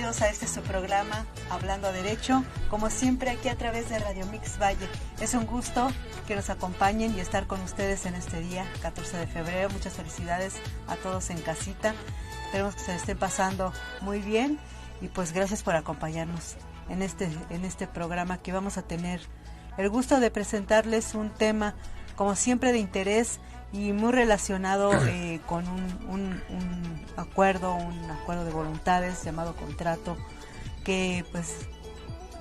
bienvenidos a este su programa Hablando Derecho, como siempre aquí a través de Radio Mix Valle. Es un gusto que nos acompañen y estar con ustedes en este día, 14 de febrero. Muchas felicidades a todos en casita. Esperemos que se estén pasando muy bien y pues gracias por acompañarnos en este programa que vamos a tener el gusto de presentarles un tema como siempre de interés y muy relacionado con un acuerdo de voluntades llamado contrato, que pues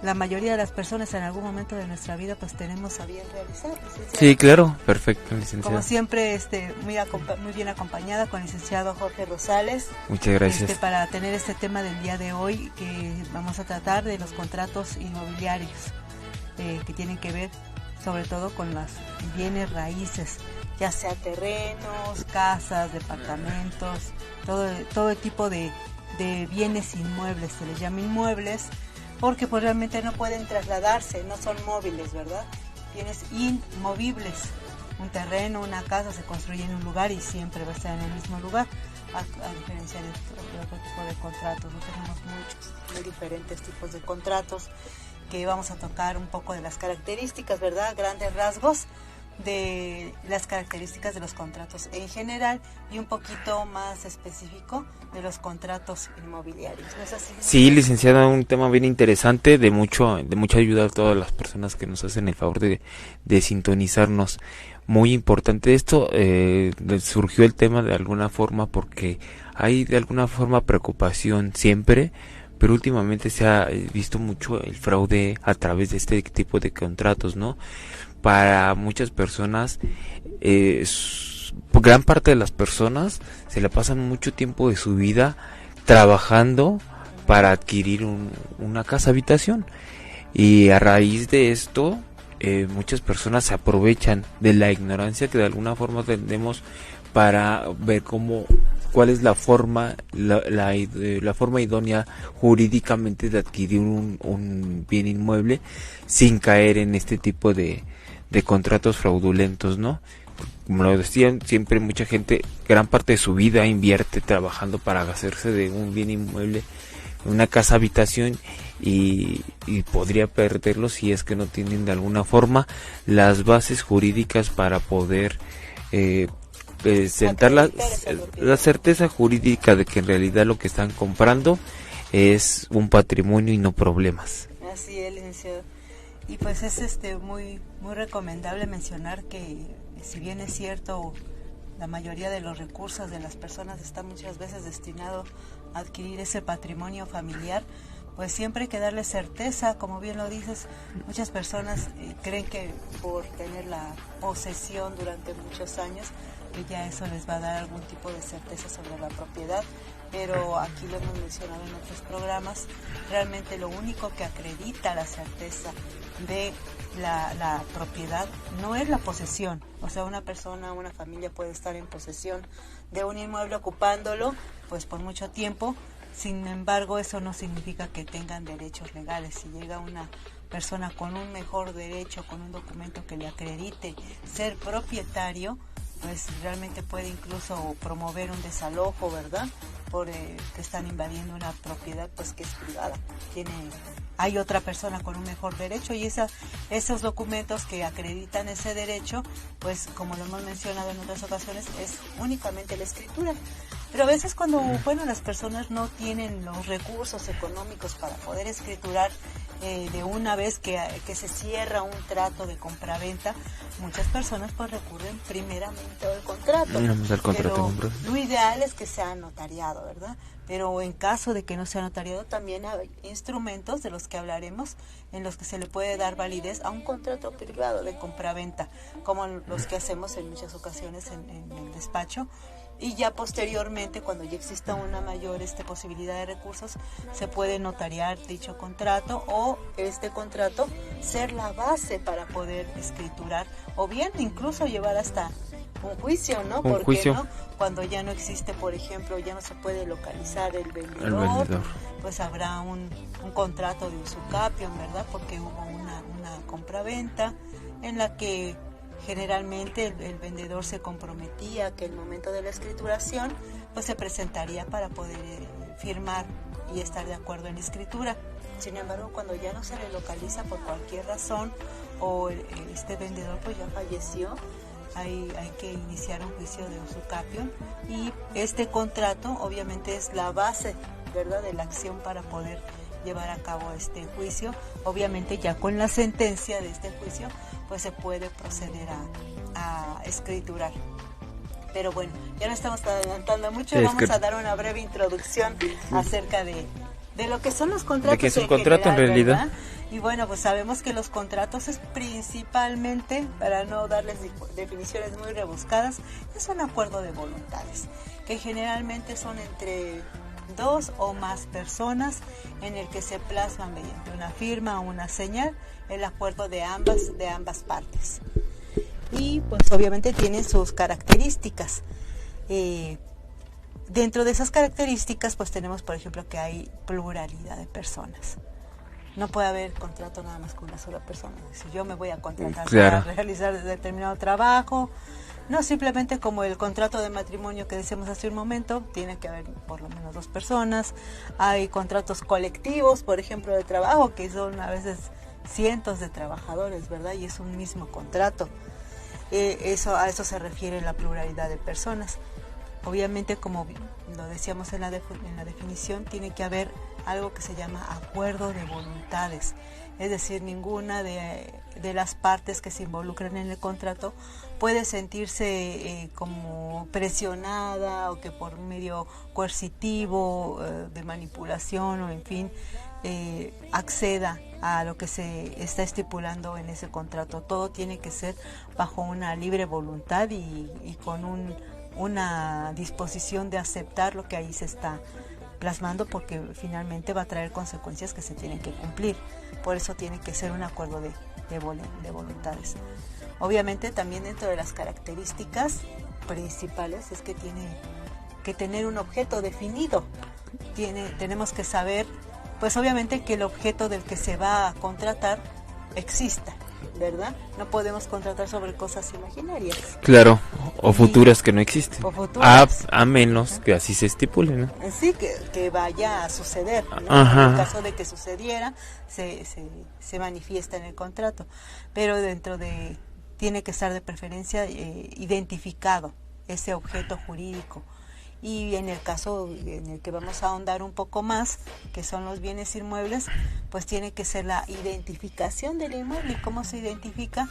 la mayoría de las personas en algún momento de nuestra vida pues tenemos a bien realizar. Sí, claro, perfecto, licenciado. Como siempre, muy bien acompañada con el licenciado Jorge Rosales. Muchas gracias. Para tener este tema del día de hoy, que vamos a tratar de los contratos inmobiliarios, que tienen que ver sobre todo con las bienes raíces, ya sea terrenos, casas, departamentos, todo tipo de bienes inmuebles, se les llama inmuebles, porque pues realmente no pueden trasladarse, no son móviles, ¿verdad? Bienes inmovibles, un terreno, una casa se construye en un lugar y siempre va a estar en el mismo lugar, a diferencia de otro tipo de contratos. No tenemos muchos, muy diferentes tipos de contratos, que vamos a tocar un poco de las características, ¿verdad? Grandes rasgos de las características de los contratos en general y un poquito más específico de los contratos inmobiliarios. ¿No es así? Sí, licenciada, un tema bien interesante, de mucha ayuda a todas las personas que nos hacen el favor de sintonizarnos. Muy importante esto, surgió el tema de alguna forma porque hay de alguna forma preocupación siempre, pero últimamente se ha visto mucho el fraude a través de este tipo de contratos, ¿no? Para muchas personas, gran parte de las personas se le pasan mucho tiempo de su vida trabajando para adquirir una casa habitación, y a raíz de esto muchas personas se aprovechan de la ignorancia que de alguna forma tenemos para ver cuál es la forma forma idónea jurídicamente de adquirir un bien inmueble sin caer en este tipo de contratos fraudulentos, ¿no? Como lo decían, siempre mucha gente, gran parte de su vida invierte trabajando para hacerse de un bien inmueble, una casa habitación, y podría perderlo si es que no tienen de alguna forma las bases jurídicas para poder sentar la certeza jurídica de que en realidad lo que están comprando es un patrimonio y no problemas. Así es, licenciado. Y pues es muy recomendable mencionar que, si bien es cierto, la mayoría de los recursos de las personas está muchas veces destinado a adquirir ese patrimonio familiar, pues siempre hay que darle certeza, como bien lo dices. Muchas personas creen que por tener la posesión durante muchos años, que ya eso les va a dar algún tipo de certeza sobre la propiedad, pero aquí lo hemos mencionado en otros programas, realmente lo único que acredita la certeza de la propiedad no es la posesión. O sea, una familia puede estar en posesión de un inmueble ocupándolo pues por mucho tiempo, sin embargo eso no significa que tengan derechos legales. Si llega una persona con un mejor derecho, con un documento que le acredite ser propietario, pues realmente puede incluso promover un desalojo, ¿verdad? Que están invadiendo una propiedad pues que es privada. Hay otra persona con un mejor derecho, y esos documentos que acreditan ese derecho, pues como lo hemos mencionado en otras ocasiones, es únicamente la escritura. Pero a veces cuando las personas no tienen los recursos económicos para poder escriturar de una vez que se cierra un trato de compraventa, muchas personas pues recurren primeramente al contrato. Pero lo ideal es que sea notariado, ¿verdad? Pero en caso de que no sea notariado, también hay instrumentos de los que hablaremos en los que se le puede dar validez a un contrato privado de compraventa, como los que hacemos en muchas ocasiones en el despacho. Y ya posteriormente, cuando ya exista una mayor posibilidad de recursos, se puede notariar dicho contrato, o este contrato ser la base para poder escriturar, o bien incluso llevar hasta un juicio, ¿no? Porque no, cuando ya no existe, por ejemplo, ya no se puede localizar el vendedor. Pues habrá un contrato de usucapión, ¿verdad? Porque hubo una compraventa en la que generalmente el vendedor se comprometía que el momento de la escrituración pues se presentaría para poder firmar y estar de acuerdo en la escritura. Sin embargo, cuando ya no se le localiza por cualquier razón o este vendedor pues ya falleció, hay que iniciar un juicio de uso capión, y este contrato obviamente es la base, ¿verdad?, de la acción para poder llevar a cabo este juicio. Obviamente ya con la sentencia de este juicio pues se puede proceder a escriturar. Pero bueno, ya no estamos adelantando mucho, vamos a dar una breve introducción acerca de lo que son los contratos. ¿De qué es un contrato en realidad? ¿Verdad? Y bueno, pues sabemos que los contratos es principalmente, para no darles definiciones muy rebuscadas, es un acuerdo de voluntades, que generalmente son entre dos o más personas, en el que se plasma mediante una firma o una señal el acuerdo de ambas partes. Y pues obviamente tienen sus características. Dentro de esas características pues tenemos, por ejemplo, que hay pluralidad de personas. No puede haber contrato nada más con una sola persona. Si yo me voy a contratar para realizar determinado trabajo, no simplemente como el contrato de matrimonio que decíamos hace un momento, tiene que haber por lo menos dos personas. Hay contratos colectivos, por ejemplo, de trabajo, que son a veces cientos de trabajadores, ¿verdad? Y es un mismo contrato. A eso se refiere la pluralidad de personas. Obviamente, como lo decíamos en la definición, tiene que haber algo que se llama acuerdo de voluntades, es decir, ninguna de las partes que se involucran en el contrato puede sentirse como presionada, o que por medio coercitivo, de manipulación o en fin, acceda a lo que se está estipulando en ese contrato. Todo tiene que ser bajo una libre voluntad y con una disposición de aceptar lo que ahí se está plasmando, porque finalmente va a traer consecuencias que se tienen que cumplir. Por eso tiene que ser un acuerdo de voluntades. Obviamente también dentro de las características principales es que tiene que tener un objeto definido. Tenemos que saber, pues obviamente, que el objeto del que se va a contratar exista, ¿verdad? No podemos contratar sobre cosas imaginarias. Claro, o futuras que no existen. O futuras. A menos que así se estipule, ¿no? Sí, que vaya a suceder, ¿no? Ajá. En el caso de que sucediera, se manifiesta en el contrato. Pero tiene que estar de preferencia identificado ese objeto jurídico. Y en el caso en el que vamos a ahondar un poco más, que son los bienes inmuebles, pues tiene que ser la identificación del inmueble. ¿Y cómo se identifica?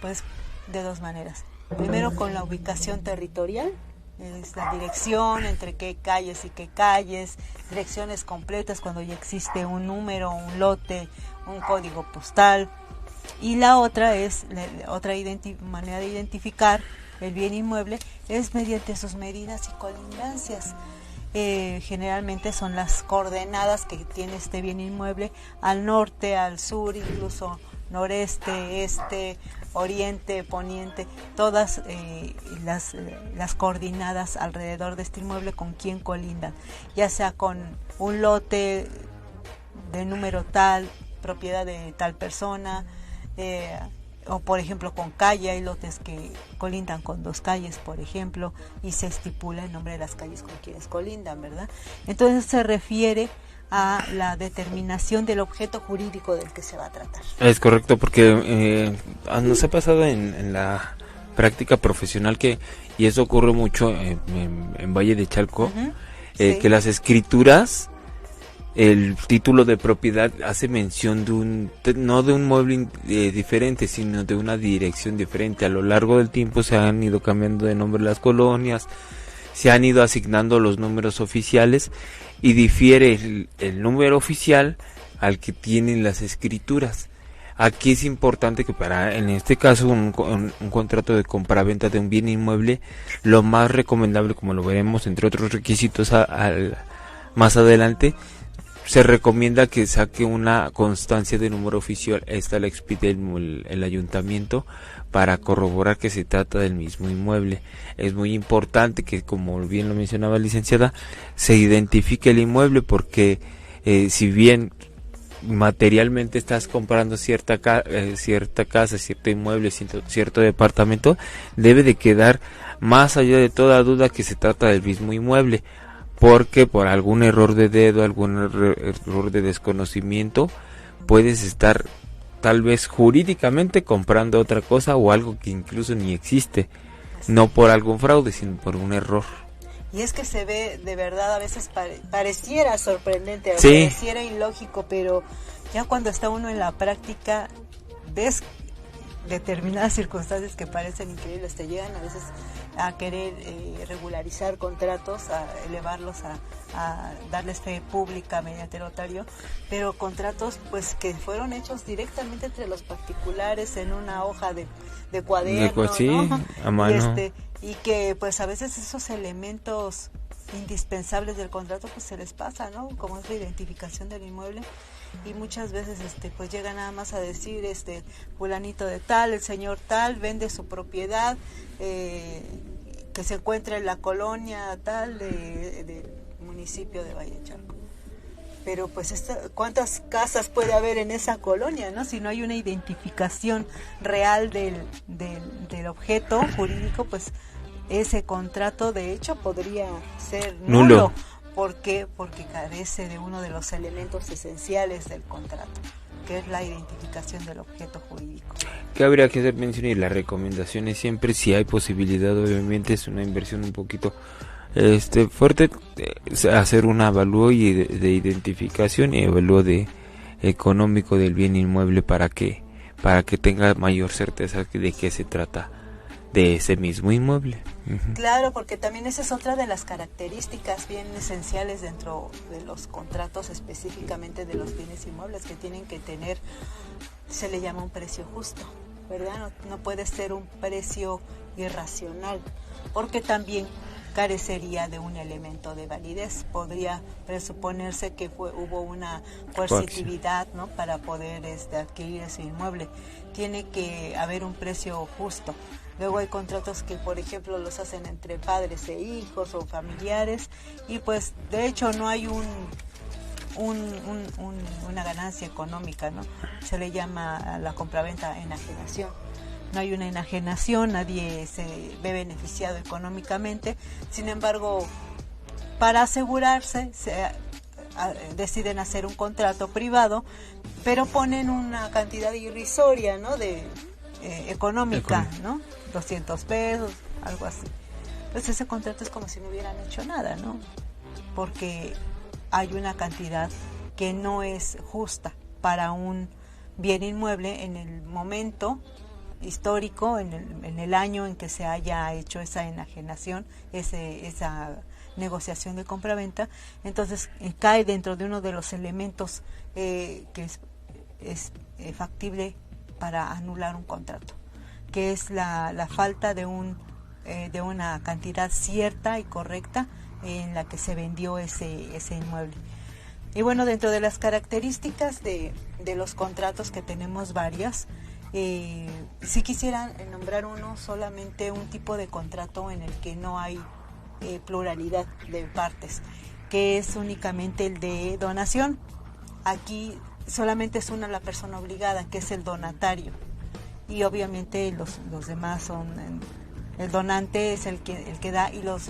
Pues de dos maneras. Primero, con la ubicación territorial, es la dirección, entre qué calles y qué calles, direcciones completas cuando ya existe un número, un lote, un código postal. Y la otra es, manera de identificar el bien inmueble es mediante sus medidas y colindancias. Generalmente son las coordenadas que tiene este bien inmueble al norte, al sur, incluso noreste, este, oriente, poniente, todas las coordenadas alrededor de este inmueble con quién colindan, ya sea con un lote de número tal, propiedad de tal persona, o por ejemplo con calle. Hay lotes que colindan con dos calles, por ejemplo, y se estipula el nombre de las calles con quienes colindan, ¿verdad? Entonces se refiere a la determinación del objeto jurídico del que se va a tratar. Es correcto, porque nos ha pasado en la práctica profesional y eso ocurre mucho en Valle de Chalco, sí, que las escrituras, el título de propiedad hace mención no de un mueble diferente, sino de una dirección diferente. A lo largo del tiempo se han ido cambiando de nombre las colonias, se han ido asignando los números oficiales y difiere el número oficial al que tienen las escrituras. Aquí es importante que en este caso, un contrato de compraventa de un bien inmueble, lo más recomendable, como lo veremos entre otros requisitos más adelante, se recomienda que saque una constancia de número oficial. Esta la expide el ayuntamiento para corroborar que se trata del mismo inmueble. Es muy importante que, como bien lo mencionaba la licenciada, se identifique el inmueble, porque si bien materialmente estás comprando cierta casa, cierto inmueble, cierto departamento, debe de quedar más allá de toda duda que se trata del mismo inmueble. porque por algún error de dedo, algún error de desconocimiento, puedes estar tal vez jurídicamente comprando otra cosa o algo que incluso ni existe, no por algún fraude, sino por un error. Y es que se ve, de verdad, a veces pareciera sorprendente, sí, pareciera ilógico, pero ya cuando está uno en la práctica, ves determinadas circunstancias que parecen increíbles, te llegan a veces a querer regularizar contratos, a elevarlos, a darles fe pública mediante notario, pero contratos pues que fueron hechos directamente entre los particulares en una hoja de cuaderno, sí, ¿no? a mano. Y que pues a veces esos elementos indispensables del contrato pues se les pasa, ¿no? Como es la identificación del inmueble, y muchas veces pues llega nada más a decir fulanito de tal, el señor tal vende su propiedad que se encuentra en la colonia tal del municipio de Valle de Chalco. Pero pues ¿cuántas casas puede haber en esa colonia, no? Si no hay una identificación real del objeto jurídico, pues ese contrato de hecho podría ser nulo. ¿Por qué? Porque carece de uno de los elementos esenciales del contrato, que es la identificación del objeto jurídico. ¿Qué habría que hacer mención? Y las recomendaciones siempre, si hay posibilidad, obviamente es una inversión un poquito fuerte, hacer un avalúo de identificación y avalúo de económico del bien inmueble para que tenga mayor certeza de qué se trata de ese mismo inmueble. Claro, porque también esa es otra de las características bien esenciales dentro de los contratos, específicamente de los bienes inmuebles, que tienen que tener, se le llama un precio justo, ¿verdad? No puede ser un precio irracional, porque también carecería de un elemento de validez. Podría presuponerse que hubo una coercitividad, ¿no?, para poder adquirir ese inmueble. Tiene que haber un precio justo. Luego hay contratos que, por ejemplo, los hacen entre padres e hijos o familiares, y pues de hecho no hay una ganancia económica, ¿no? Se le llama a la compraventa enajenación. No hay una enajenación, nadie se ve beneficiado económicamente. Sin embargo, para asegurarse, deciden hacer un contrato privado, pero ponen una cantidad irrisoria, ¿no?, económica, ¿no? 200 pesos, algo así. Pues ese contrato es como si no hubieran hecho nada, ¿no? Porque hay una cantidad que no es justa para un bien inmueble en el momento histórico, en el año en que se haya hecho esa enajenación, esa negociación de compraventa. Entonces cae dentro de uno de los elementos que es factible para anular un contrato, que es la falta de una cantidad cierta y correcta en la que se vendió ese inmueble. Y bueno, dentro de las características de los contratos, que tenemos varias, si quisieran nombrar solamente un tipo de contrato en el que no hay pluralidad de partes, que es únicamente el de donación. Aquí solamente es la persona obligada, que es el donatario, y obviamente los demás son, el donante es el que da, y los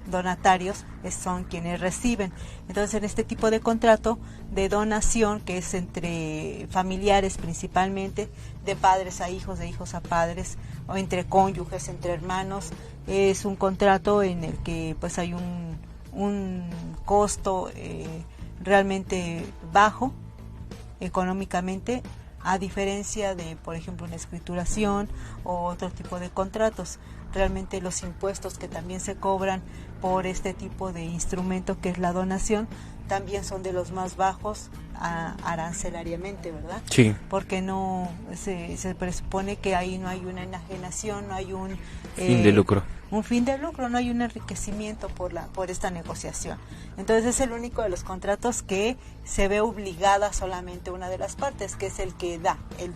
donatarios son quienes reciben. Entonces, en este tipo de contrato de donación, que es entre familiares principalmente, de padres a hijos, de hijos a padres, o entre cónyuges, entre hermanos, es un contrato en el que pues hay un costo realmente bajo económicamente, a diferencia de, por ejemplo, una escrituración o otro tipo de contratos. Realmente los impuestos que también se cobran por este tipo de instrumento, que es la donación, también son de los más bajos arancelariamente, ¿verdad? Sí. Porque no se presupone que ahí no hay una enajenación, no hay un fin de lucro. Un fin de lucro, no hay un enriquecimiento por esta negociación. Entonces es el único de los contratos que se ve obligada solamente una de las partes, que es el que da, el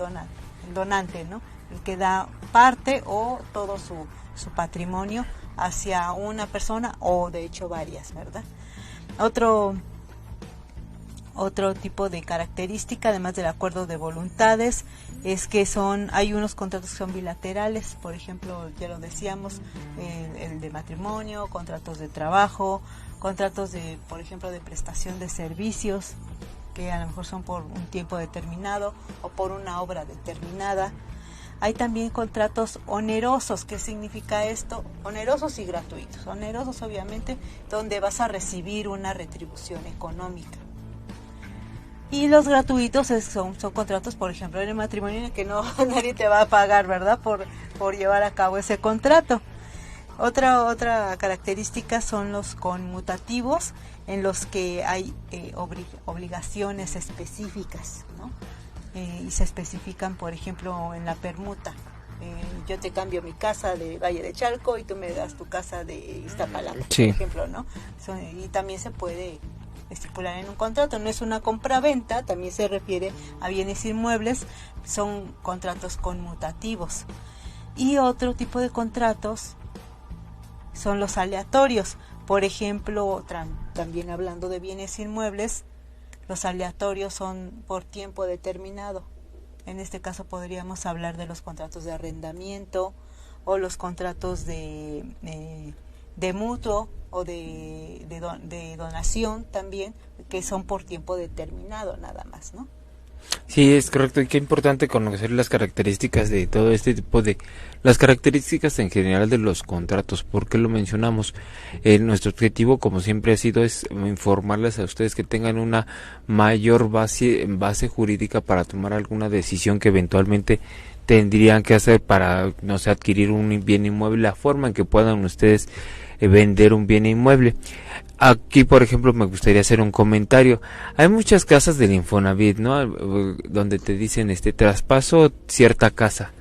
donante, ¿no? El que da parte o todo su patrimonio hacia una persona, o de hecho varias, ¿verdad? Otro Otro tipo de característica, además del acuerdo de voluntades, es que hay unos contratos que son bilaterales, por ejemplo, ya lo decíamos, el de matrimonio, contratos de trabajo, contratos de, por ejemplo, de prestación de servicios, que a lo mejor son por un tiempo determinado o por una obra determinada. Hay también contratos onerosos. ¿Qué significa esto? Onerosos y gratuitos. Onerosos, obviamente, donde vas a recibir una retribución económica. Y los gratuitos son contratos, por ejemplo, en el matrimonio, en el que no nadie te va a pagar, ¿verdad?, por llevar a cabo ese contrato. Otra característica son los conmutativos, en los que hay obligaciones específicas, ¿no? Y se especifican, por ejemplo, en la permuta. Yo te cambio mi casa de Valle de Chalco y tú me das tu casa de Iztapalapa, sí, por ejemplo, ¿no? Y también se puede estipular en un contrato. No es una compra-venta, también se refiere a bienes inmuebles, son contratos conmutativos. Y otro tipo de contratos son los aleatorios. Por ejemplo, también hablando de bienes inmuebles, los aleatorios son por tiempo determinado. En este caso podríamos hablar de los contratos de arrendamiento o los contratos de mutuo o de donación también, que son por tiempo determinado nada más, ¿no? Sí, es correcto, y qué importante conocer las características de todo este tipo las características en general de los contratos. ¿Por qué lo mencionamos? Nuestro objetivo, como siempre ha sido, es informarles a ustedes que tengan una mayor base jurídica para tomar alguna decisión que eventualmente tendrían que hacer para, no sé, adquirir un bien inmueble, la forma en que puedan ustedes vender un bien inmueble. Aquí, por ejemplo, me gustaría hacer un comentario. Hay muchas casas del Infonavit, ¿no? Donde te dicen, traspaso cierta casa.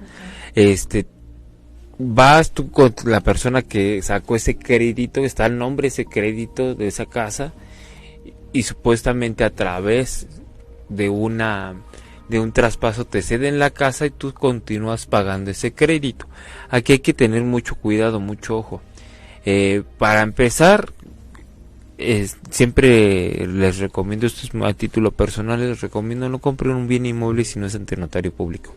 Vas tú con la persona que sacó ese crédito, está el nombre, ese crédito de esa casa, y supuestamente a través de un traspaso te ceden la casa y tú continúas pagando ese crédito. Aquí hay que tener mucho cuidado, mucho ojo. Para empezar, siempre les recomiendo, esto es a título personal, les recomiendo no compren un bien inmueble si no es ante notario público.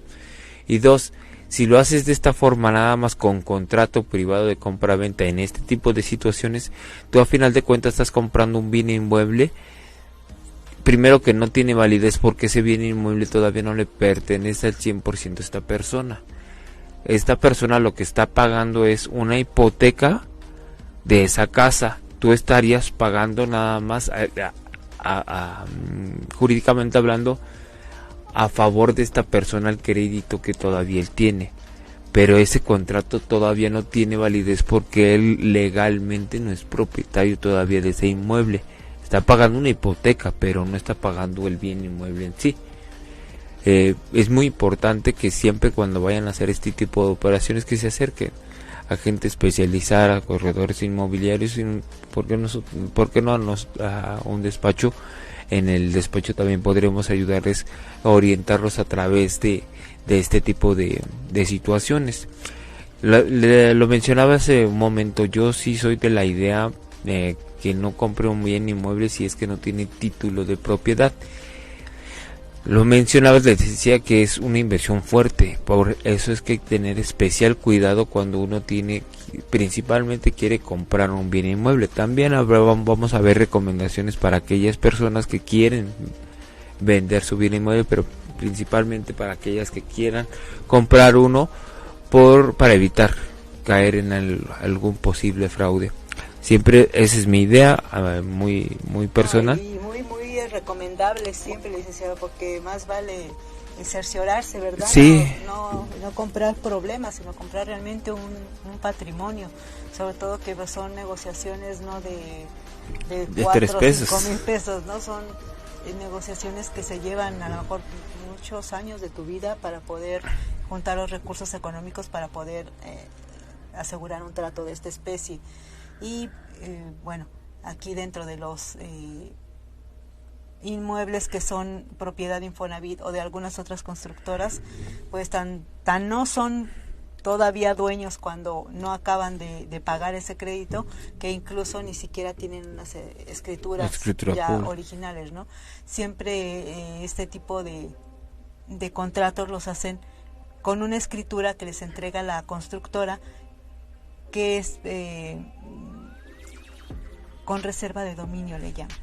Y dos, si lo haces de esta forma, nada más con contrato privado de compra-venta en este tipo de situaciones, tú a final de cuentas estás comprando un bien inmueble, primero que no tiene validez porque ese bien inmueble todavía no le pertenece al 100% a esta persona. Esta persona lo que está pagando es una hipoteca de esa casa. Tú estarías pagando nada más jurídicamente hablando a favor de esta persona el crédito que todavía él tiene, pero ese contrato todavía no tiene validez porque él legalmente no es propietario todavía de ese inmueble. Está pagando una hipoteca, pero no está pagando el bien inmueble en sí. Es muy importante que siempre cuando vayan a hacer este tipo de operaciones que se acerquen a gente especializada, a corredores inmobiliarios, ¿por qué no a un despacho? En el despacho también podremos ayudarles a orientarlos a través de este tipo de situaciones. Lo mencionaba hace un momento, yo sí soy de la idea que no compre un bien inmueble si es que no tiene título de propiedad. Lo mencionaba, les decía que es una inversión fuerte, por eso es que hay que tener especial cuidado cuando uno principalmente quiere comprar un bien inmueble. También vamos a ver recomendaciones para aquellas personas que quieren vender su bien inmueble, pero principalmente para aquellas que quieran comprar uno para evitar caer en algún posible fraude. Siempre esa es mi idea, muy personal. Y muy recomendable siempre, licenciado, porque más vale cerciorarse, ¿verdad? Sí. No comprar problemas, sino comprar realmente un patrimonio, sobre todo que son negociaciones no de 4 o 5 mil pesos, ¿no? Son negociaciones que se llevan a lo mejor muchos años de tu vida para poder juntar los recursos económicos para poder asegurar un trato de esta especie. Y bueno, aquí dentro de los inmuebles que son propiedad de Infonavit o de algunas otras constructoras, pues tan no son todavía dueños cuando no acaban de pagar ese crédito, que incluso ni siquiera tienen unas escrituras ya pública, originales, ¿no? Siempre este tipo de contratos los hacen con una escritura que les entrega la constructora, que es con reserva de dominio, le llaman,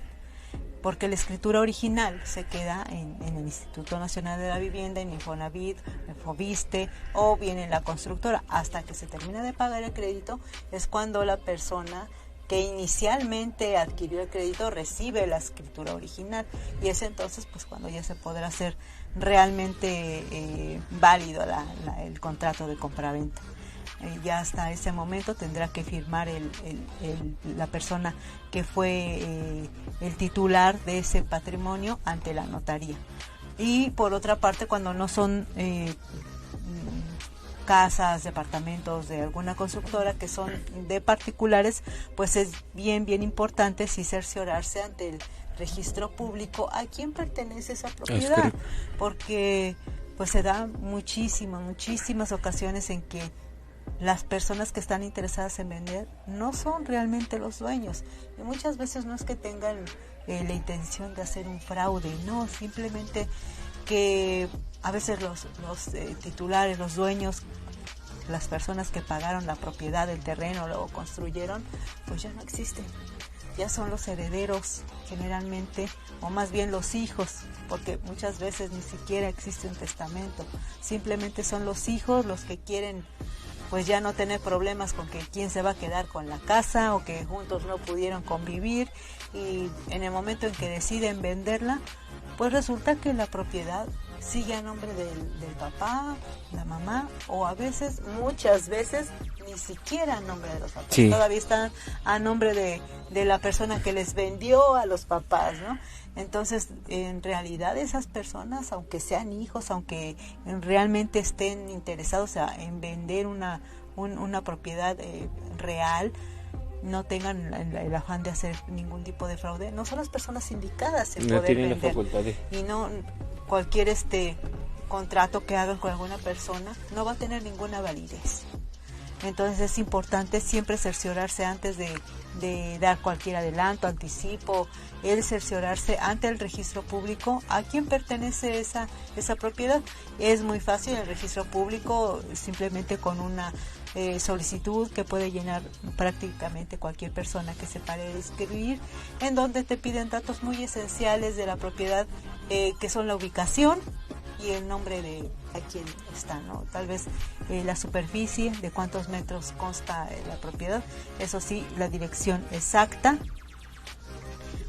porque la escritura original se queda en el Instituto Nacional de la Vivienda, en Infonavit, en Foviste, o bien en la constructora. Hasta que se termina de pagar el crédito es cuando la persona que inicialmente adquirió el crédito recibe la escritura original, y es entonces pues cuando ya se podrá hacer realmente válido el contrato de compraventa. Ya hasta ese momento tendrá que firmar la persona que fue el titular de ese patrimonio ante la notaría. Y por otra parte, cuando no son casas, departamentos de alguna constructora, que son de particulares, pues es bien importante sí cerciorarse ante el registro público a quién pertenece esa propiedad, porque pues se da muchísimas ocasiones en que las personas que están interesadas en vender no son realmente los dueños, y muchas veces no es que tengan la intención de hacer un fraude, no, simplemente que a veces los titulares, los dueños, las personas que pagaron la propiedad del terreno, luego construyeron, pues ya no existen, ya son los herederos generalmente, o más bien los hijos, porque muchas veces ni siquiera existe un testamento, simplemente son los hijos los que quieren pues ya no tener problemas con que quién se va a quedar con la casa, o que juntos no pudieron convivir, y en el momento en que deciden venderla, pues resulta que la propiedad sigue a nombre del papá, la mamá, o a veces, muchas veces, ni siquiera a nombre de los papás, sí, todavía están a nombre de la persona que les vendió a los papás, ¿no? Entonces, en realidad esas personas, aunque sean hijos, aunque realmente estén interesados en vender una propiedad real, no tengan el afán de hacer ningún tipo de fraude, no son las personas indicadas en poder vender. Y no cualquier contrato que hagan con alguna persona no va a tener ninguna validez. Entonces es importante siempre cerciorarse antes de dar cualquier adelanto, anticipo, el cerciorarse ante el registro público a quién pertenece esa propiedad. Es muy fácil el registro público, simplemente con una solicitud que puede llenar prácticamente cualquier persona que se pare de escribir, en donde te piden datos muy esenciales de la propiedad, que son la ubicación y el nombre de a quién está, ¿no? Tal vez la superficie, de cuántos metros consta la propiedad, eso sí, la dirección exacta,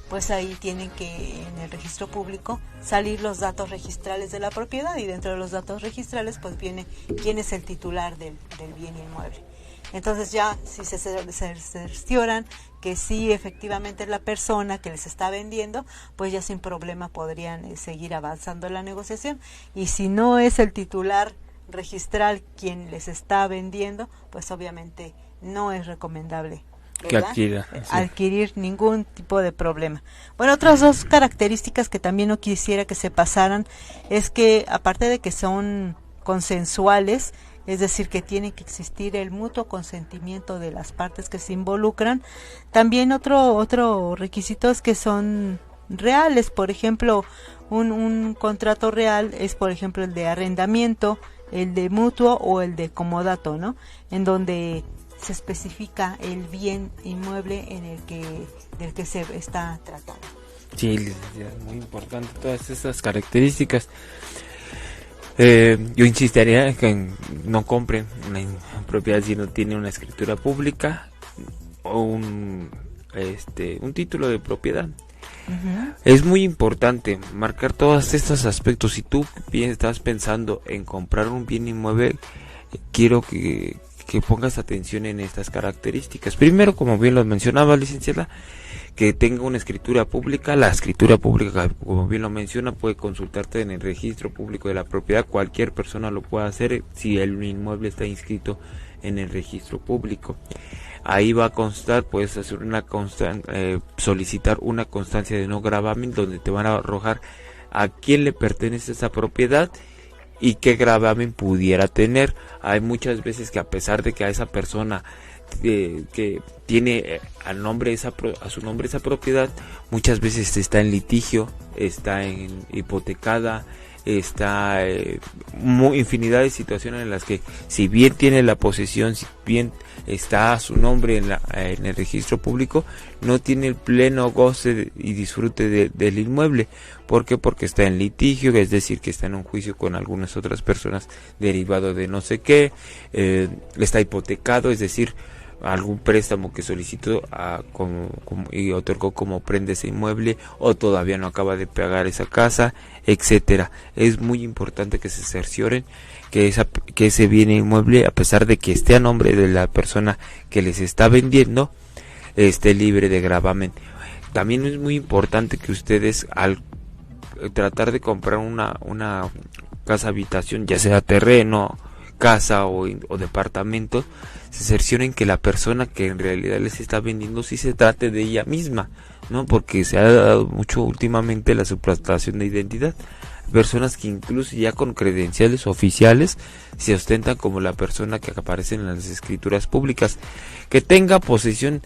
pues ahí tienen que en el registro público salir los datos registrales de la propiedad, y dentro de los datos registrales pues viene quién es el titular del bien inmueble. Entonces ya si se cercioran que sí efectivamente es la persona que les está vendiendo, pues ya sin problema podrían seguir avanzando en la negociación, y si no es el titular registral quien les está vendiendo, pues obviamente no es recomendable que adquirir ningún tipo de problema. Bueno, otras dos características que también no quisiera que se pasaran es que, aparte de que son consensuales, es decir, que tiene que existir el mutuo consentimiento de las partes que se involucran, también otro requisito es que son reales. Por ejemplo, un contrato real es, por ejemplo, el de arrendamiento, el de mutuo o el de comodato, ¿no? En donde se especifica el bien inmueble del que se está tratando. Sí, es muy importante todas esas características. Yo insistiría en que no compren una propiedad si no tiene una escritura pública o un título de propiedad. Uh-huh. Es muy importante marcar todos estos aspectos. Si tú estás pensando en comprar un bien inmueble, quiero que pongas atención en estas características. Primero, como bien lo mencionaba, licenciada, que tenga una escritura pública. La escritura pública, como bien lo menciona, puede consultarte en el registro público de la propiedad. Cualquier persona lo puede hacer si el inmueble está inscrito en el registro público. Ahí va a constar, puedes hacer solicitar una constancia de no gravamen, donde te van a arrojar a quién le pertenece esa propiedad y qué gravamen pudiera tener. Hay muchas veces que a pesar de que a esa persona que tiene a su nombre esa propiedad, muchas veces está en litigio, está en hipotecada, está infinidad de situaciones en las que, si bien tiene la posesión, si bien está a su nombre en el registro público, no tiene el pleno goce y disfrute del inmueble. ¿Por qué? Porque está en litigio, es decir, que está en un juicio con algunas otras personas derivado de no sé qué, está hipotecado, es decir, algún préstamo que solicitó y otorgó como prenda ese inmueble, o todavía no acaba de pagar esa casa, etcétera. Es muy importante que se cercioren que ese bien inmueble, a pesar de que esté a nombre de la persona que les está vendiendo, esté libre de gravamen. También es muy importante que ustedes, al tratar de comprar una casa habitación, ya sea terreno, casa o departamento, se cercioren que la persona que en realidad les está vendiendo sí se trate de ella misma, ¿no? Porque se ha dado mucho últimamente la suplantación de identidad. Personas que incluso ya con credenciales oficiales se ostentan como la persona que aparece en las escrituras públicas. Que tenga posesión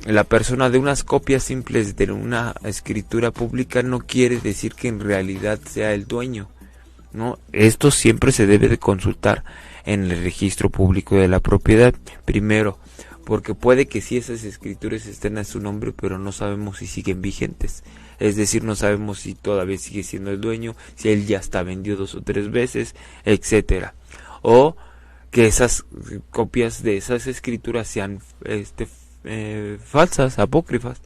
la persona de unas copias simples de una escritura pública no quiere decir que en realidad sea el dueño, ¿no? Esto siempre se debe de consultar en el registro público de la propiedad primero, porque puede que sí esas escrituras estén a su nombre, pero no sabemos si siguen vigentes. Es decir, no sabemos si todavía sigue siendo el dueño, si él ya está vendido 2 o 3 veces, etcétera. O que esas copias de esas escrituras sean falsas, apócrifas.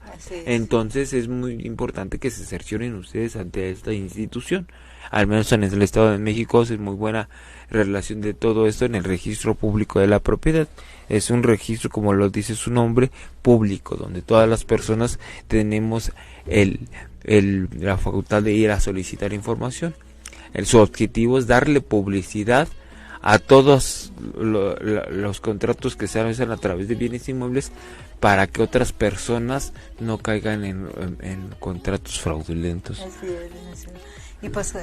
Entonces es muy importante que se cercioren ustedes ante esta institución. Al menos en el Estado de México es muy buena relación de todo esto en el registro público de la propiedad. Es un registro, como lo dice su nombre, público, donde todas las personas tenemos la facultad de ir a solicitar información. Su objetivo es darle publicidad a todos los contratos que se hacen a través de bienes inmuebles, para que otras personas no caigan en contratos fraudulentos. Así es. Y pues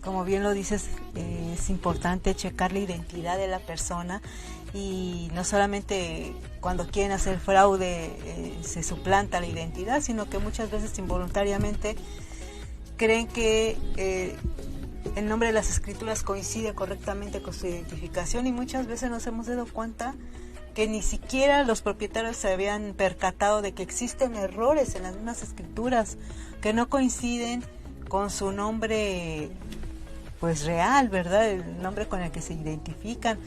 como bien lo dices, es importante checar la identidad de la persona, y no solamente cuando quieren hacer fraude se suplanta la identidad, sino que muchas veces involuntariamente creen que el nombre de las escrituras coincide correctamente con su identificación, y muchas veces nos hemos dado cuenta que ni siquiera los propietarios se habían percatado de que existen errores en las mismas escrituras que no coinciden con su nombre pues real, ¿verdad? El nombre con el que se identifican.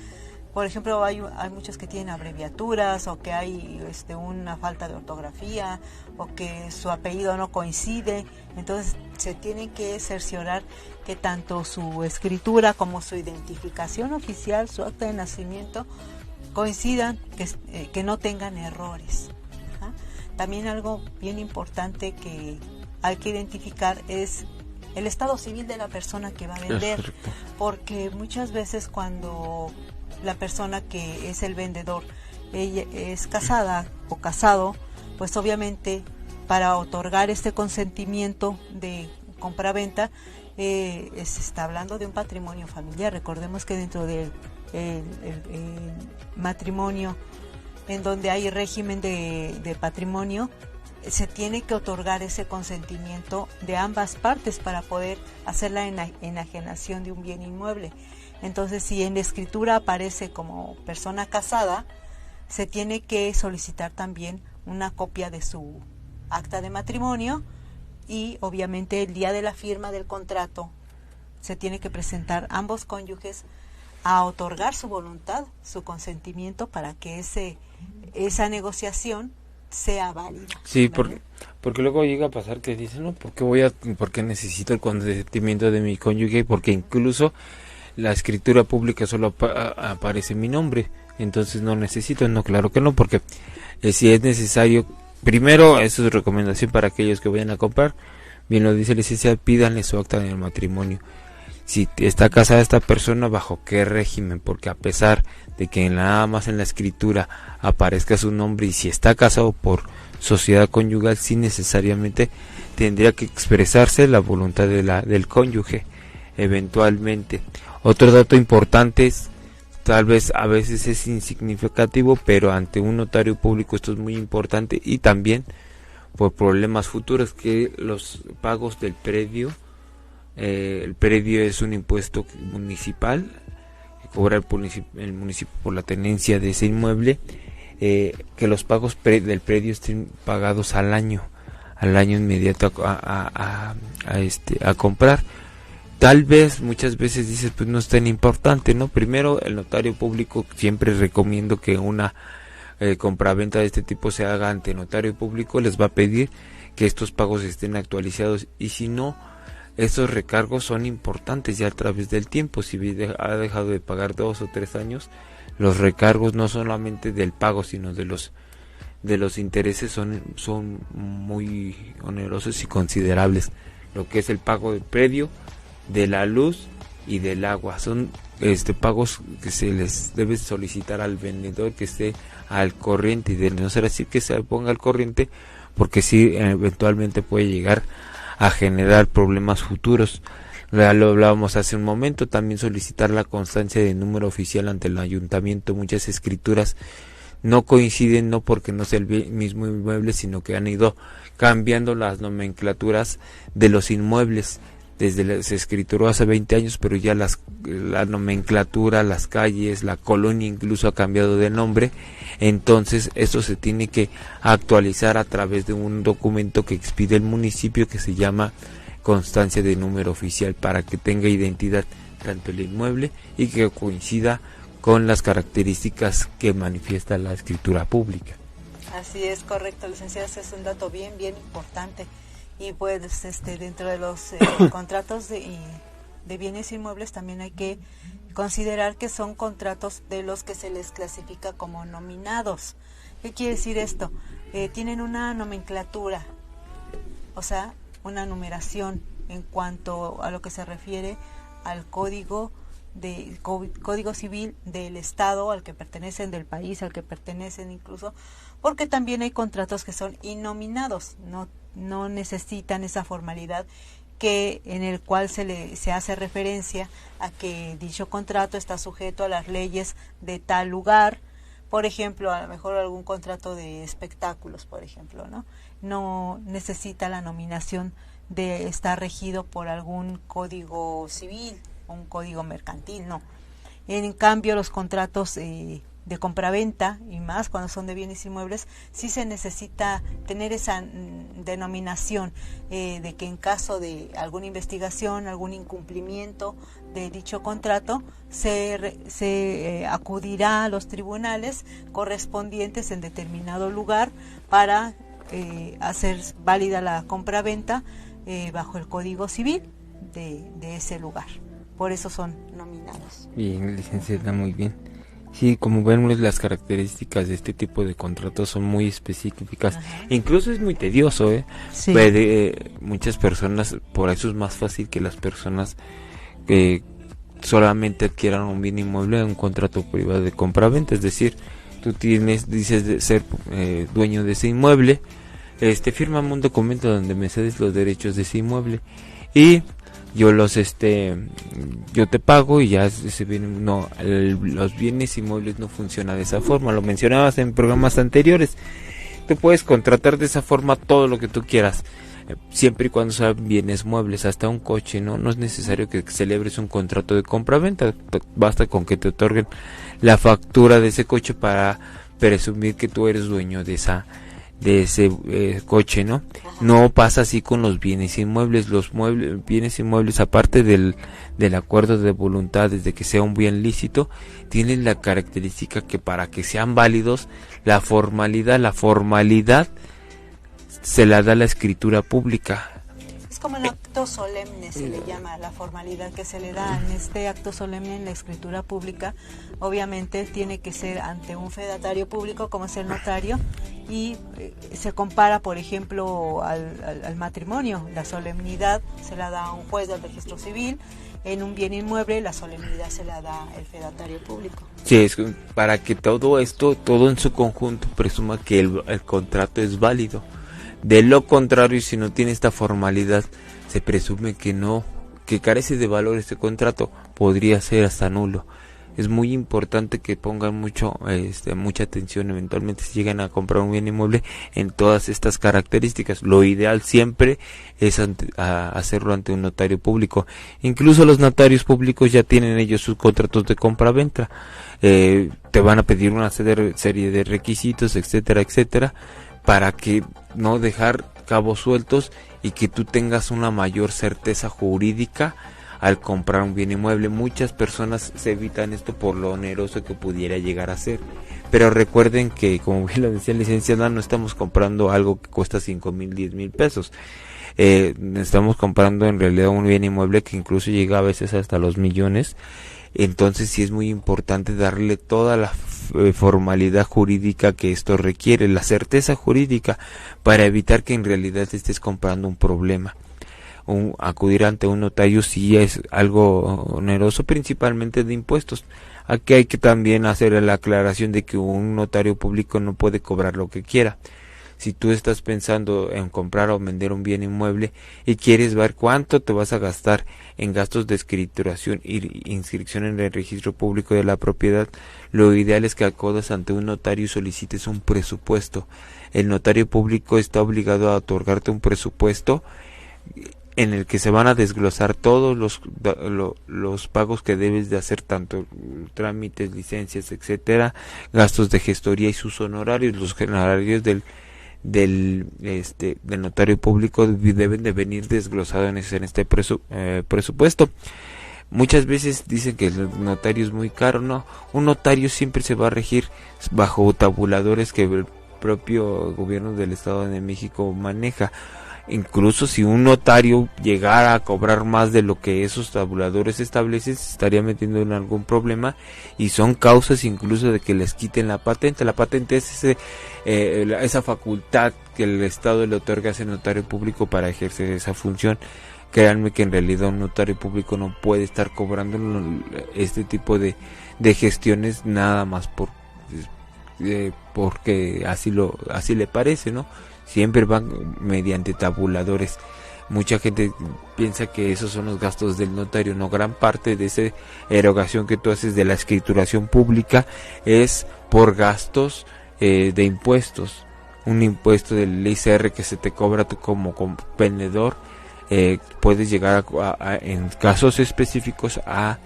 Por ejemplo, hay muchos que tienen abreviaturas, o que hay una falta de ortografía, o que su apellido no coincide. Entonces se tienen que cerciorar que tanto su escritura como su identificación oficial, su acta de nacimiento, coincidan, que no tengan errores. ¿Ah? También algo bien importante que hay que identificar es el estado civil de la persona que va a vender, porque muchas veces cuando la persona que es el vendedor ella es casada o casado, pues obviamente para otorgar este consentimiento de compra-venta se está hablando de un patrimonio familiar. Recordemos que dentro del el matrimonio, en donde hay régimen de patrimonio, se tiene que otorgar ese consentimiento de ambas partes para poder hacer la enajenación de un bien inmueble. Entonces, si en la escritura aparece como persona casada, se tiene que solicitar también una copia de su acta de matrimonio, y obviamente el día de la firma del contrato se tiene que presentar ambos cónyuges a otorgar su voluntad, su consentimiento, para que esa negociación sea válida. Sí, porque luego llega a pasar que dicen, no, ¿por qué necesito el consentimiento de mi cónyuge? Porque incluso la escritura pública solo aparece mi nombre, entonces no necesito. No, claro que no, porque si es necesario, primero, eso es recomendación para aquellos que vayan a comprar, bien lo dice la licenciada, pídanle su acta de matrimonio. Si está casada esta persona, ¿bajo qué régimen? Porque a pesar de que nada más en la escritura aparezca su nombre, y si está casado por sociedad conyugal, sí necesariamente tendría que expresarse la voluntad del cónyuge. eventualmente. Otro dato importante es, tal vez a veces es insignificativo, pero ante un notario público esto es muy importante, y también por problemas futuros, que los pagos del predio, el predio es un impuesto municipal que cobra el municipio por la tenencia de ese inmueble, que los pagos del predio estén pagados al año inmediato a comprar. Tal vez muchas veces dices, pues no es tan importante, ¿no? Primero, el notario público, siempre recomiendo que una compraventa de este tipo se haga ante notario público, les va a pedir que estos pagos estén actualizados, y si no, estos recargos son importantes ya a través del tiempo. Si ha dejado de pagar 2 o 3 años, los recargos no solamente del pago, sino de los intereses son muy onerosos y considerables. Lo que es el pago del predio, de la luz y del agua, son pagos que se les debe solicitar al vendedor que esté al corriente, y de no ser así que se ponga al corriente, porque sí eventualmente puede llegar a generar problemas futuros. Ya lo hablábamos hace un momento. También solicitar la constancia de número oficial ante el ayuntamiento. Muchas escrituras no coinciden, no porque no sea el mismo inmueble, sino que han ido cambiando las nomenclaturas de los inmuebles. Se escrituró hace 20 años, pero ya la nomenclatura, las calles, la colonia incluso ha cambiado de nombre. Entonces esto se tiene que actualizar a través de un documento que expide el municipio, que se llama constancia de número oficial, para que tenga identidad tanto el inmueble y que coincida con las características que manifiesta la escritura pública. Así es, correcto, licenciado, es un dato bien importante. Y pues dentro de los contratos de bienes inmuebles también hay que considerar que son contratos de los que se les clasifica como nominados. ¿Qué quiere decir esto? Tienen una nomenclatura, o sea, una numeración en cuanto a lo que se refiere al código civil del estado al que pertenecen, del país al que pertenecen incluso, porque también hay contratos que son innominados, no necesitan esa formalidad en el cual se hace referencia a que dicho contrato está sujeto a las leyes de tal lugar. Por ejemplo, a lo mejor algún contrato de espectáculos, por ejemplo, no necesita la nominación de estar regido por algún código civil o un código mercantil, no. En cambio, los contratos de compraventa, y más cuando son de bienes inmuebles, sí se necesita tener esa denominación de que en caso de alguna investigación, algún incumplimiento de dicho contrato, se acudirá a los tribunales correspondientes en determinado lugar para hacer válida la compraventa bajo el Código Civil de ese lugar. Por eso son nominados. Bien, licenciada, muy bien. Sí, como vemos, las características de este tipo de contratos son muy específicas. Ajá. Incluso es muy tedioso, Sí. Muchas personas, por eso es más fácil que las personas que solamente adquieran un bien inmueble, un contrato privado de compraventa. Es decir, tú dices de ser dueño de ese inmueble, fírmame un documento donde me cedes los derechos de ese inmueble y yo yo te pago y ya los bienes inmuebles no funcionan de esa forma. Lo mencionabas en programas anteriores. Tú puedes contratar de esa forma todo lo que tú quieras, siempre y cuando sean bienes muebles, hasta un coche, no es necesario que celebres un contrato de compra-venta. Basta con que te otorguen la factura de ese coche para presumir que tú eres dueño de ese coche, ¿no? No pasa así con los bienes inmuebles. Los bienes inmuebles, aparte del acuerdo de voluntades de que sea un bien lícito, tienen la característica que para que sean válidos, la formalidad se la da la escritura pública. Es como un acto solemne, se le llama la formalidad que se le da en este acto solemne en la escritura pública. Obviamente tiene que ser ante un fedatario público, como es el notario, y se compara, por ejemplo, al matrimonio. La solemnidad se la da a un juez del registro civil. En un bien inmueble, la solemnidad se la da el fedatario público. Sí, es para que todo en su conjunto, presuma que el contrato es válido. De lo contrario, si no tiene esta formalidad, se presume que que carece de valor este contrato, podría ser hasta nulo. Es muy importante que pongan mucha atención eventualmente si llegan a comprar un bien inmueble en todas estas características. Lo ideal siempre es hacerlo ante un notario público. Incluso los notarios públicos ya tienen ellos sus contratos de compra-venta. Te van a pedir una serie de requisitos, etcétera, etcétera, para que no dejar cabos sueltos y que tú tengas una mayor certeza jurídica al comprar un bien inmueble. Muchas personas se evitan esto por lo oneroso que pudiera llegar a ser, pero recuerden que, como bien lo decía el licenciado, no estamos comprando algo que cuesta 5,000, 10,000 pesos. Estamos comprando en realidad un bien inmueble que incluso llega a veces hasta los millones. Entonces sí es muy importante darle toda la formalidad jurídica que esto requiere, la certeza jurídica, para evitar que en realidad estés comprando un problema. Acudir ante un notario sí es algo oneroso, principalmente de impuestos. Aquí hay que también hacer la aclaración de que un notario público no puede cobrar lo que quiera. Si tú estás pensando en comprar o vender un bien inmueble y quieres ver cuánto te vas a gastar en gastos de escrituración y inscripción en el registro público de la propiedad, lo ideal es que acudas ante un notario y solicites un presupuesto. El notario público está obligado a otorgarte un presupuesto en el que se van a desglosar todos los pagos que debes de hacer, tanto trámites, licencias, etcétera, gastos de gestoría y sus honorarios. Los honorarios del notario público deben de venir desglosados en este presupuesto. Muchas veces dicen que el notario es muy caro. No, un notario siempre se va a regir bajo tabuladores que el propio gobierno del Estado de México maneja. Incluso si un notario llegara a cobrar más de lo que esos tabuladores establecen, se estaría metiendo en algún problema, y son causas incluso de que les quiten la patente. La patente es esa facultad que el Estado le otorga a ese notario público para ejercer esa función. Créanme que en realidad un notario público no puede estar cobrando este tipo de gestiones nada más porque así le parece, ¿no? Siempre van mediante tabuladores. Mucha gente piensa que esos son los gastos del notario. No, gran parte de esa erogación que tú haces de la escrituración pública es por gastos de impuestos. Un impuesto del ICR que se te cobra tú como vendedor, puedes llegar en casos específicos a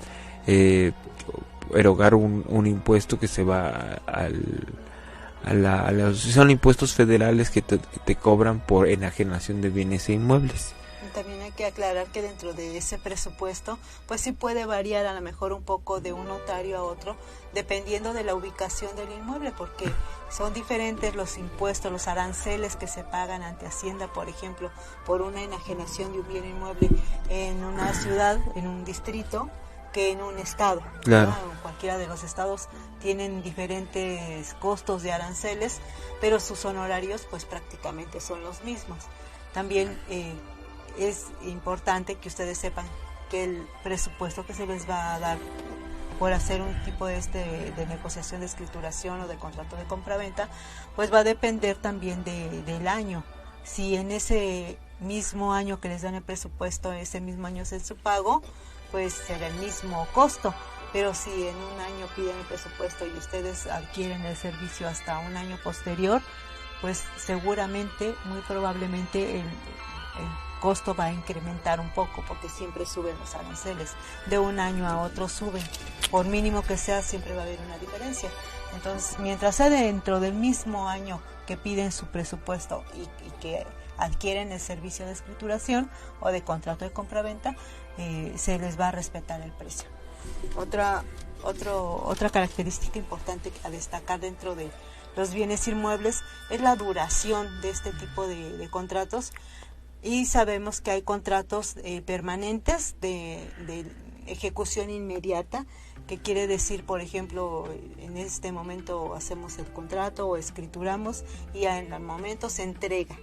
erogar un impuesto que se va son impuestos federales que te cobran por enajenación de bienes e inmuebles. También hay que aclarar que dentro de ese presupuesto, pues sí puede variar a lo mejor un poco de un notario a otro, dependiendo de la ubicación del inmueble, porque son diferentes los impuestos, los aranceles que se pagan ante Hacienda, por ejemplo, por una enajenación de un bien inmueble en una ciudad, en un distrito, que en un estado. Claro. ¿No? Cualquiera de los estados tienen diferentes costos de aranceles, pero sus honorarios pues prácticamente son los mismos. También es importante que ustedes sepan que el presupuesto que se les va a dar por hacer un tipo de negociación de escrituración o de contrato de compraventa, pues va a depender también del año. Si en ese mismo año que les dan el presupuesto, ese mismo año es su pago, pues será el mismo costo. Pero si en un año piden el presupuesto y ustedes adquieren el servicio hasta un año posterior, pues seguramente, muy probablemente el costo va a incrementar un poco, porque siempre suben los aranceles, de un año a otro suben, por mínimo que sea siempre va a haber una diferencia. Entonces, mientras sea dentro del mismo año que piden su presupuesto y que adquieren el servicio de escrituración o de contrato de compraventa, se les va a respetar el precio. Otra característica importante a destacar dentro de los bienes inmuebles es la duración de este tipo de contratos, y sabemos que hay contratos permanentes de ejecución inmediata, que quiere decir, por ejemplo, en este momento hacemos el contrato o escrituramos y en el momento se entrega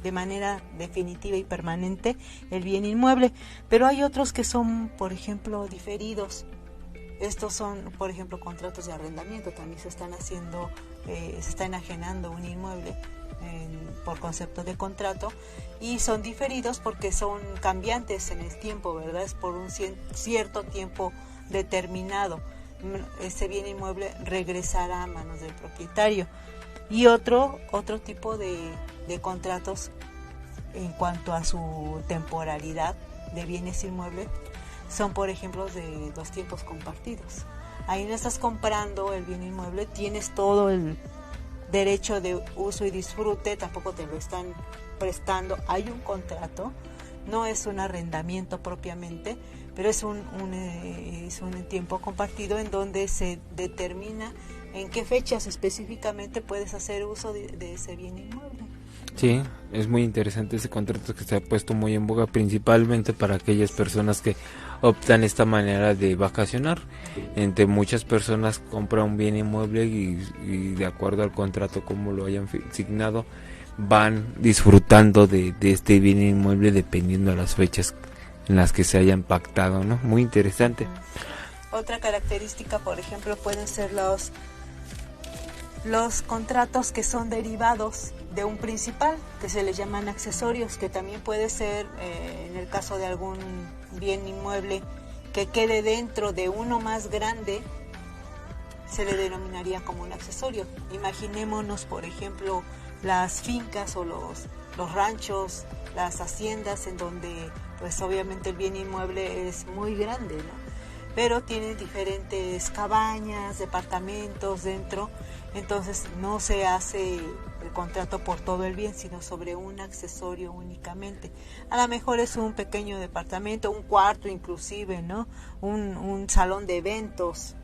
de manera definitiva y permanente el bien inmueble. Pero hay otros que son, por ejemplo, diferidos. Estos son, por ejemplo, contratos de arrendamiento. También se están haciendo, se está enajenando un inmueble por concepto de contrato, y son diferidos porque son cambiantes en el tiempo, ¿verdad? Es por un cierto tiempo determinado. Ese bien inmueble regresará a manos del propietario. Y otro tipo de contratos en cuanto a su temporalidad de bienes inmuebles son, por ejemplo, de los tiempos compartidos. Ahí no estás comprando el bien inmueble, tienes todo el derecho de uso y disfrute, tampoco te lo están prestando. Hay un contrato, no es un arrendamiento propiamente, pero es un tiempo compartido en donde se determina en qué fechas específicamente puedes hacer uso de ese bien inmueble. Sí, es muy interesante ese contrato que se ha puesto muy en boga, principalmente para aquellas personas que optan esta manera de vacacionar. Entre muchas personas compran un bien inmueble y de acuerdo al contrato como lo hayan asignado, van disfrutando de este bien inmueble dependiendo de las fechas en las que se hayan pactado, ¿no? Muy interesante. Otra característica, por ejemplo, pueden ser los contratos que son derivados de un principal, que se les llaman accesorios, que también puede ser, en el caso de algún bien inmueble que quede dentro de uno más grande, se le denominaría como un accesorio. Imaginémonos, por ejemplo, las fincas o los ranchos, las haciendas, en donde pues obviamente el bien inmueble es muy grande, ¿no? Pero tiene diferentes cabañas, departamentos dentro, entonces no se hace el contrato por todo el bien, sino sobre un accesorio únicamente. A lo mejor es un pequeño departamento, un cuarto inclusive, ¿no? Un salón de eventos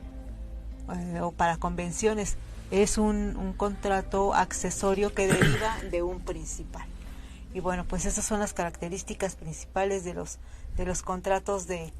o para convenciones. Es un contrato accesorio que deriva de un principal. Y bueno, pues esas son las características principales de los contratos de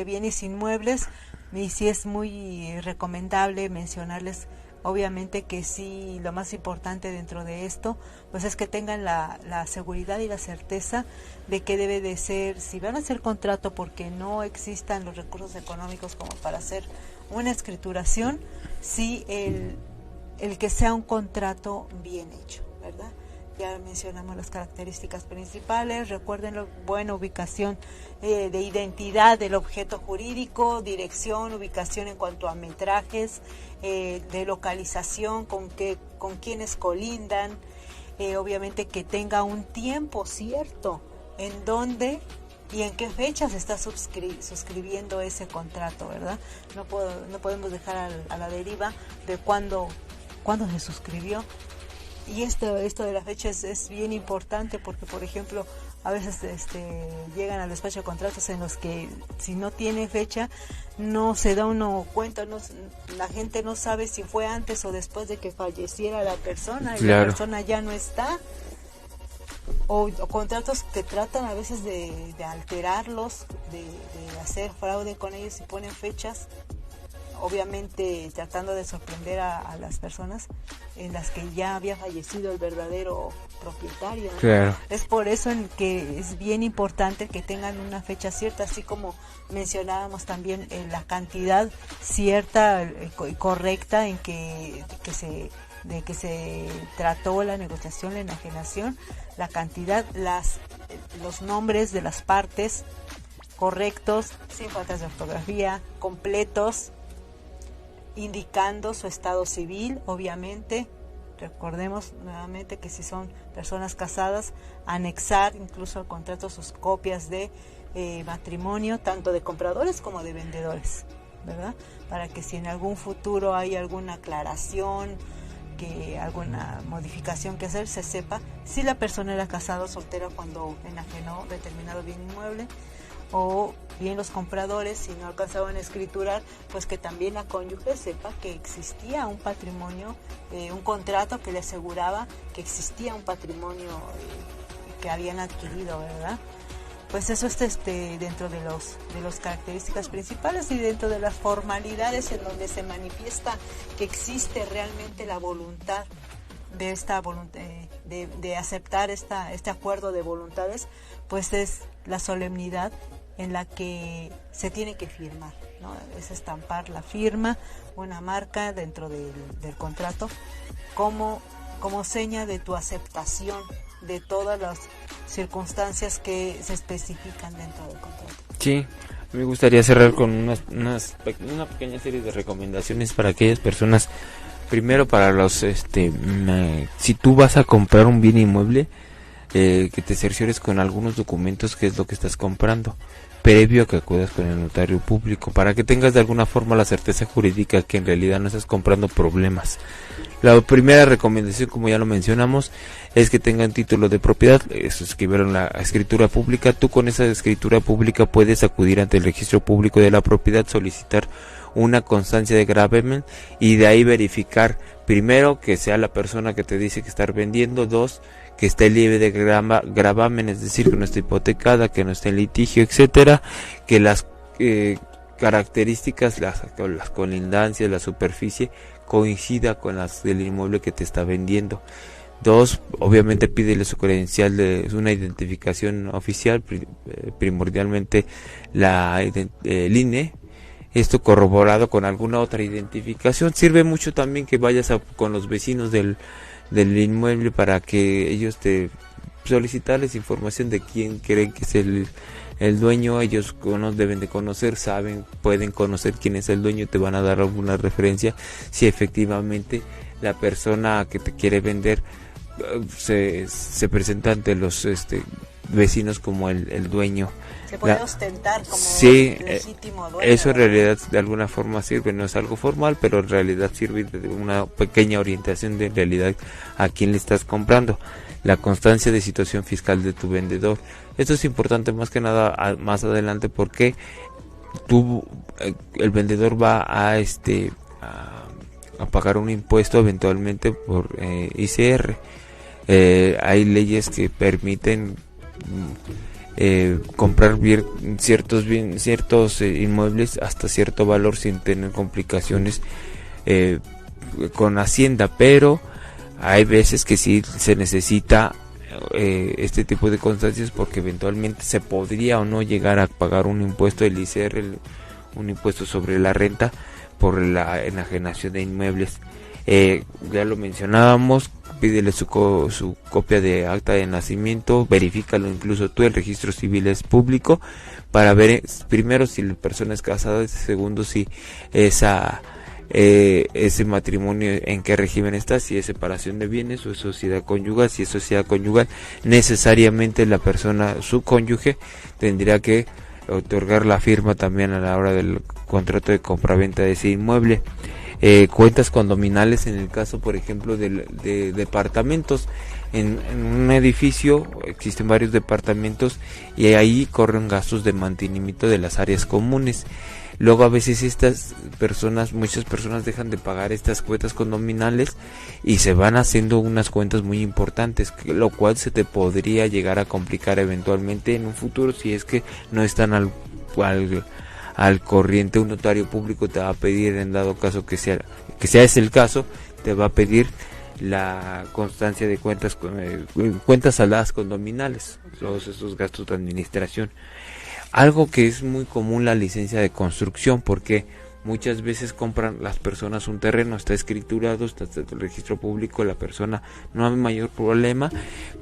bienes inmuebles, y sí es muy recomendable mencionarles, obviamente, que sí, lo más importante dentro de esto pues es que tengan la seguridad y la certeza de que debe de ser, si van a hacer contrato porque no existan los recursos económicos como para hacer una escrituración, sí el que sea un contrato bien hecho, ¿verdad? Ya mencionamos las características principales. Recuerden la buena ubicación de identidad del objeto jurídico, dirección, ubicación en cuanto a metrajes, de localización, con quienes colindan, obviamente que tenga un tiempo cierto en dónde y en qué fecha se está suscribiendo ese contrato, ¿verdad? No podemos dejar a la deriva de cuándo se suscribió. Y esto de la fecha es bien importante porque, por ejemplo, a veces llegan al despacho de contratos en los que si no tiene fecha no se da uno cuenta, la gente no sabe si fue antes o después de que falleciera la persona, y la persona ya no está, o contratos que tratan a veces de alterarlos, de hacer fraude con ellos y ponen fechas, obviamente tratando de sorprender a las personas en las que ya había fallecido el verdadero propietario, ¿no? Claro. Es por eso en que es bien importante que tengan una fecha cierta, así como mencionábamos también la cantidad cierta y correcta en que se trató la negociación, la enajenación, la cantidad, los nombres de las partes correctos, sin faltas de ortografía, completos, indicando su estado civil, obviamente. Recordemos nuevamente que si son personas casadas, anexar incluso al contrato sus copias de matrimonio, tanto de compradores como de vendedores, ¿verdad? Para que si en algún futuro hay alguna aclaración, alguna modificación que hacer, se sepa si la persona era casada o soltera cuando enajenó determinado bien inmueble, o bien los compradores, si no alcanzaban a escriturar, pues que también la cónyuge sepa que existía un patrimonio, un contrato que le aseguraba que existía un patrimonio que habían adquirido, ¿verdad? Pues eso es dentro de los características principales y dentro de las formalidades en donde se manifiesta que existe realmente la voluntad de esta de aceptar este acuerdo de voluntades, pues es la solemnidad en la que se tiene que firmar, ¿no? Es estampar la firma, una marca dentro del contrato, como como seña de tu aceptación de todas las circunstancias que se especifican dentro del contrato. Sí, me gustaría cerrar con una pequeña serie de recomendaciones para aquellas personas. Primero, para los si tú vas a comprar un bien inmueble, que te cerciores con algunos documentos qué es lo que estás comprando, previo a que acudas con el notario público, para que tengas de alguna forma la certeza jurídica que en realidad no estás comprando problemas. La primera recomendación, como ya lo mencionamos, es que tengan título de propiedad, escribieron la escritura pública. Tú con esa escritura pública puedes acudir ante el registro público de la propiedad, solicitar una constancia de gravamen y de ahí verificar, primero, que sea la persona que te dice que estar vendiendo, dos, que esté libre de gravamen, es decir, que no esté hipotecada, que no esté en litigio, etcétera, que las características, las colindancias, la superficie coincida con las del inmueble que te está vendiendo. Dos, obviamente pídele su credencial de una identificación oficial, primordialmente el INE. Esto corroborado con alguna otra identificación. Sirve mucho también que vayas con los vecinos del inmueble para que ellos te solicitarles información de quién creen que es el dueño. Ellos deben de conocer, pueden conocer quién es el dueño, te van a dar alguna referencia si efectivamente la persona que te quiere vender se presenta ante los vecinos como el dueño. Se puede ostentar como legítimo dueño. Eso en realidad de alguna forma sirve, no es algo formal, pero en realidad sirve de una pequeña orientación de en realidad a quién le estás comprando. La constancia de situación fiscal de tu vendedor. Esto es importante más que nada más adelante porque el vendedor va a pagar un impuesto eventualmente por ICR. Hay leyes que permiten comprar ciertos inmuebles hasta cierto valor sin tener complicaciones con Hacienda, pero hay veces que sí se necesita este tipo de constancias porque eventualmente se podría o no llegar a pagar un impuesto del ICR, un impuesto sobre la renta por la enajenación de inmuebles. Ya lo mencionábamos, pídele su copia de acta de nacimiento, verifícalo incluso tú, el registro civil es público, para ver primero si la persona es casada, segundo si ese matrimonio en qué régimen está, si es separación de bienes o es sociedad conyugal. Si es sociedad conyugal, necesariamente la persona, su cónyuge, tendría que otorgar la firma también a la hora del contrato de compraventa de ese inmueble. Cuentas condominales en el caso, por ejemplo, de departamentos. En un edificio existen varios departamentos y ahí corren gastos de mantenimiento de las áreas comunes. Luego a veces muchas personas dejan de pagar estas cuentas condominales y se van haciendo unas cuentas muy importantes, lo cual se te podría llegar a complicar eventualmente en un futuro si es que no están al corriente. Un notario público te va a pedir, en dado caso que sea ese el caso, te va a pedir la constancia de cuentas saldadas condominales, todos esos gastos de administración. Algo que es muy común, la licencia de construcción, porque muchas veces compran las personas un terreno, está escriturado, está en el registro público, la persona no hay mayor problema,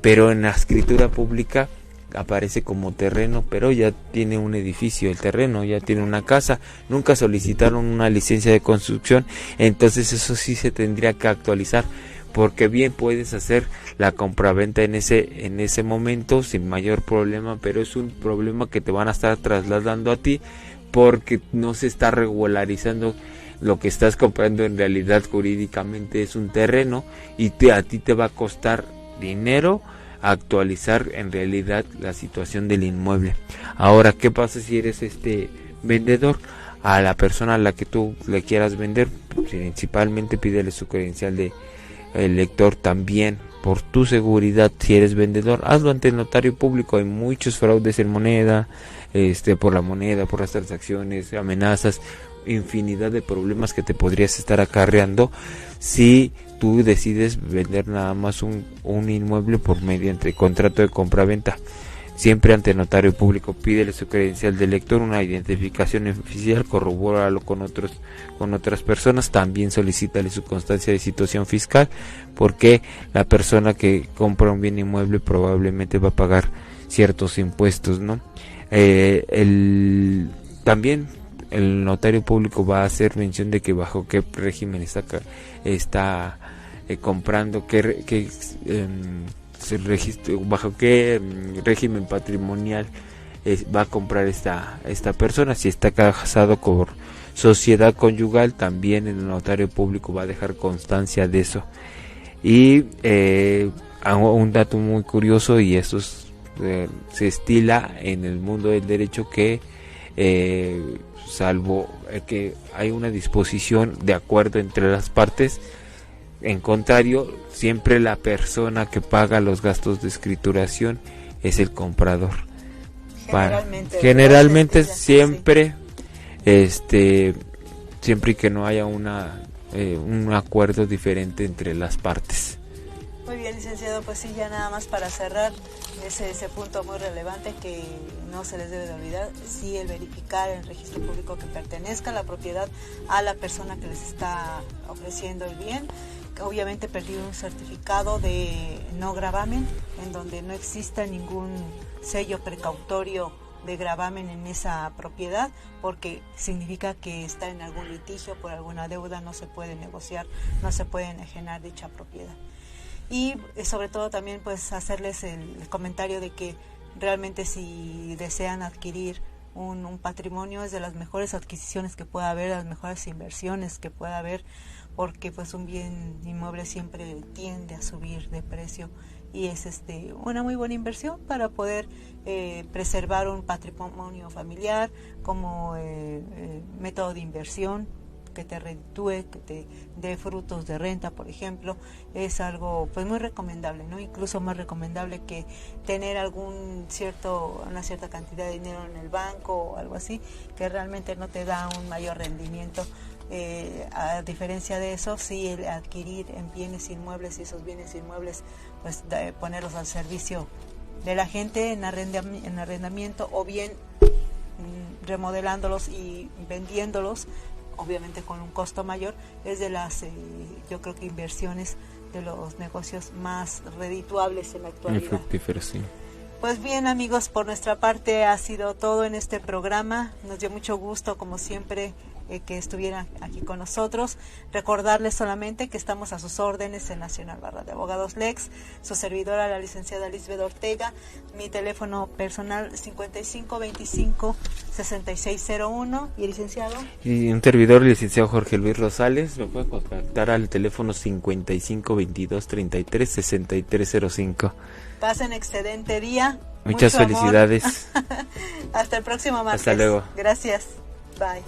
pero en la escritura pública aparece como terreno, pero ya tiene un edificio, el terreno ya tiene una casa, nunca solicitaron una licencia de construcción, entonces eso sí se tendría que actualizar, porque bien puedes hacer la compraventa en ese momento sin mayor problema, pero es un problema que te van a estar trasladando a ti porque no se está regularizando lo que estás comprando. En realidad jurídicamente es un terreno y a ti te va a costar dinero actualizar en realidad la situación del inmueble. Ahora, ¿qué pasa si eres vendedor? A la persona a la que tú le quieras vender, principalmente pídele su credencial de lector también, por tu seguridad. Si eres vendedor, hazlo ante el notario público. Hay muchos fraudes en moneda, por la moneda, por las transacciones, amenazas, infinidad de problemas que te podrías estar acarreando si tú decides vender nada más un inmueble por mediante contrato de compraventa. siempre ante notario público. Pídele su credencial de lector, una identificación oficial, corrobóralo con otras personas. También solicítale su constancia de situación fiscal, porque la persona que compra un bien inmueble probablemente va a pagar ciertos impuestos, ¿no? También el notario público va a hacer mención de que bajo qué régimen está comprando, bajo qué régimen patrimonial va a comprar esta persona. Si está casado por sociedad conyugal, también el notario público va a dejar constancia de eso. Y un dato muy curioso, y eso se estila en el mundo del derecho, que salvo que hay una disposición de acuerdo entre las partes, en contrario, siempre la persona que paga los gastos de escrituración es el comprador. Generalmente siempre, siempre y que no haya un acuerdo diferente entre las partes. Muy bien, licenciado, pues sí, ya nada más para cerrar ese punto muy relevante que no se les debe de olvidar, sí, el verificar en el registro público que pertenezca la propiedad a la persona que les está ofreciendo el bien. Obviamente pedir un certificado de no gravamen, en donde no exista ningún sello precautorio de gravamen en esa propiedad, porque significa que está en algún litigio por alguna deuda, no se puede negociar, no se puede enajenar dicha propiedad. Y sobre todo también pues hacerles el comentario de que realmente si desean adquirir un patrimonio, es de las mejores adquisiciones que pueda haber, las mejores inversiones que pueda haber, porque pues un bien inmueble siempre tiende a subir de precio y es una muy buena inversión para poder preservar un patrimonio familiar como método de inversión que te reditúe, que te dé frutos de renta, por ejemplo. Es algo pues muy recomendable, ¿no? Incluso más recomendable que tener una cierta cantidad de dinero en el banco o algo así, que realmente no te da un mayor rendimiento. A diferencia de eso, sí, el adquirir en bienes inmuebles, y esos bienes inmuebles pues ponerlos al servicio de la gente en arrendamiento, o bien remodelándolos y vendiéndolos, obviamente con un costo mayor, es de las yo creo que inversiones, de los negocios más redituables en la actualidad. Sí. Pues bien, amigos, por nuestra parte ha sido todo en este programa. Nos dio mucho gusto, como siempre, que estuvieran aquí con nosotros. Recordarles solamente que estamos a sus órdenes en Nacional Barra de Abogados Lex, su servidora, la licenciada Lisbeth Ortega, mi teléfono personal 5525-6601, y el licenciado. Y un servidor, licenciado Jorge Luis Rosales, me puede contactar al teléfono 5522336305. Pasen excelente día. Muchas felicidades. Hasta el próximo martes. Hasta luego. Gracias. Bye.